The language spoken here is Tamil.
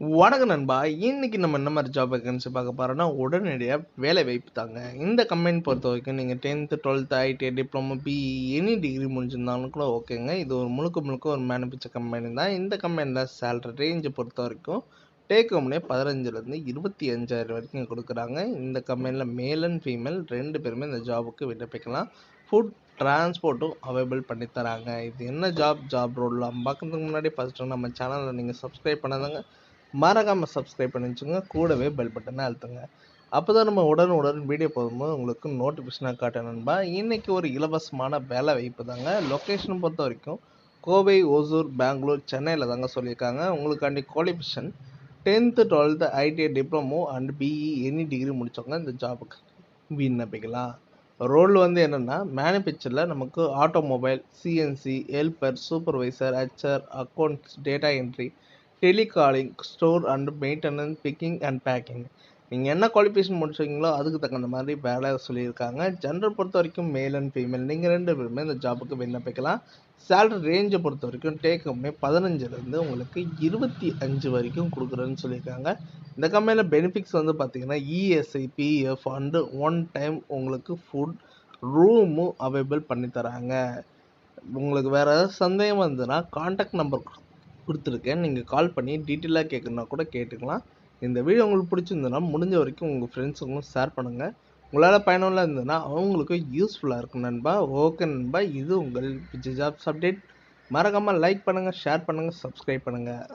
வணக்கம் நண்பா. இன்னைக்கு நம்ம என்ன மாதிரி ஜாப் வேகன்சி பார்க்க போறோம்னா, உடனடியாக வேலை வாய்ப்பு தாங்க. இந்த கம்பெனி பொறுத்த வரைக்கும் நீங்கள் 10th 12th ITI diploma BE any degree முடிஞ்சிருந்தாலும் கூட ஓகேங்க. இது ஒரு முழுக்க ஒரு மேனுஃபேக்சர் கம்பெனி தான். இந்த கம்பெனியில் சேலரி ரேஞ்சை பொறுத்த வரைக்கும் டேக் ஹோம்னே 15,000 25,000 வரைக்கும் கொடுக்குறாங்க. இந்த கம்பெனியில் மேல் அண்ட் ஃபீமேல் 2 பேருமே இந்த ஜாபுக்கு விண்ணப்பிக்கலாம். ஃபுட் டிரான்ஸ்போர்ட்டும் அவைலபிள் பண்ணி தராங்க. இது என்ன ஜாப் ரோல்லாம் பார்க்கறதுக்கு முன்னாடி ஃபஸ்ட்டு நம்ம சேனலில் நீங்கள் சப்ஸ்கிரைப் பண்ணாதாங்க, மறக்காமல் சப்ஸ்கிரைப் பண்ணி வச்சுங்க. கூடவே பெல் பட்டனை அழுத்துங்க. அப்போ தான் நம்ம உடனுடன் வீடியோ போடும்போது உங்களுக்கு நோட்டிஃபிகேஷனாக காட்டும் நண்பா. இன்றைக்கி ஒரு இலவசமான வேலை வாய்ப்பு தாங்க. லொக்கேஷன் பொறுத்த வரைக்கும் கோவை, ஓசூர், பெங்களூர், சென்னையில் தாங்க சொல்லியிருக்காங்க. உங்களுக்காண்டி qualification 10th 12th ITI diploma and BE any degree முடித்தவங்க இந்த ஜாபுக்கு விண்ணப்பிக்கலாம். ரோல் என்னென்னா, மேனுஃபேக்சரில் நமக்கு automobile, CNC, helper, supervisor, HR, accounts, data entry, telecalling, store and maintenance, picking and packing. நீங்கள் என்ன குவாலிஃபிகேஷன் முடிச்சிங்களோ அதுக்கு தகுந்த மாதிரி வேலை சொல்லியிருக்காங்க. ஜெண்டர் பொறுத்த வரைக்கும் மேல் அண்ட் ஃபீமேல் நீங்கள் 2 பேருமே இந்த ஜாபுக்கு விண்ணப்பிக்கலாம். சேலரி ரேஞ்சை பொறுத்த வரைக்கும் டேக் ஹோம்னே 15,000 உங்களுக்கு 25 வரைக்கும் கொடுக்குறேன்னு சொல்லியிருக்காங்க. இந்த கம்பெனியில் பெனிஃபிட்ஸ் பார்த்தீங்கன்னா இஎஸ்ஐ, பிஎஃப் அண்டு 1 டைம் உங்களுக்கு ஃபுட், ரூமும் அவைலபிள் பண்ணி தராங்க. உங்களுக்கு வேறு ஏதாவது சந்தேகம் இருந்ததுன்னா கான்டாக்ட் நம்பர் கொடுத்துருக்கேன். நீங்கள் கால் பண்ணி டீட்டெயிலாக கேட்குறனா கூட கேட்டுக்கலாம். இந்த வீடியோ உங்களுக்கு பிடிச்சிருந்ததுன்னா முடிஞ்ச வரைக்கும் உங்கள் ஃப்ரெண்ட்ஸுங்களும் ஷேர் பண்ணுங்கள். உங்களால் பயனுள்ள இருந்ததுன்னா அவங்களுக்கும் யூஸ்ஃபுல்லாக இருக்கும் நண்பா. ஓகே நண்பா, இது உங்கள் ஜாப்ஸ் அப்டேட். மறக்காமல் லைக் பண்ணுங்கள், ஷேர் பண்ணுங்கள், சப்ஸ்கிரைப் பண்ணுங்கள்.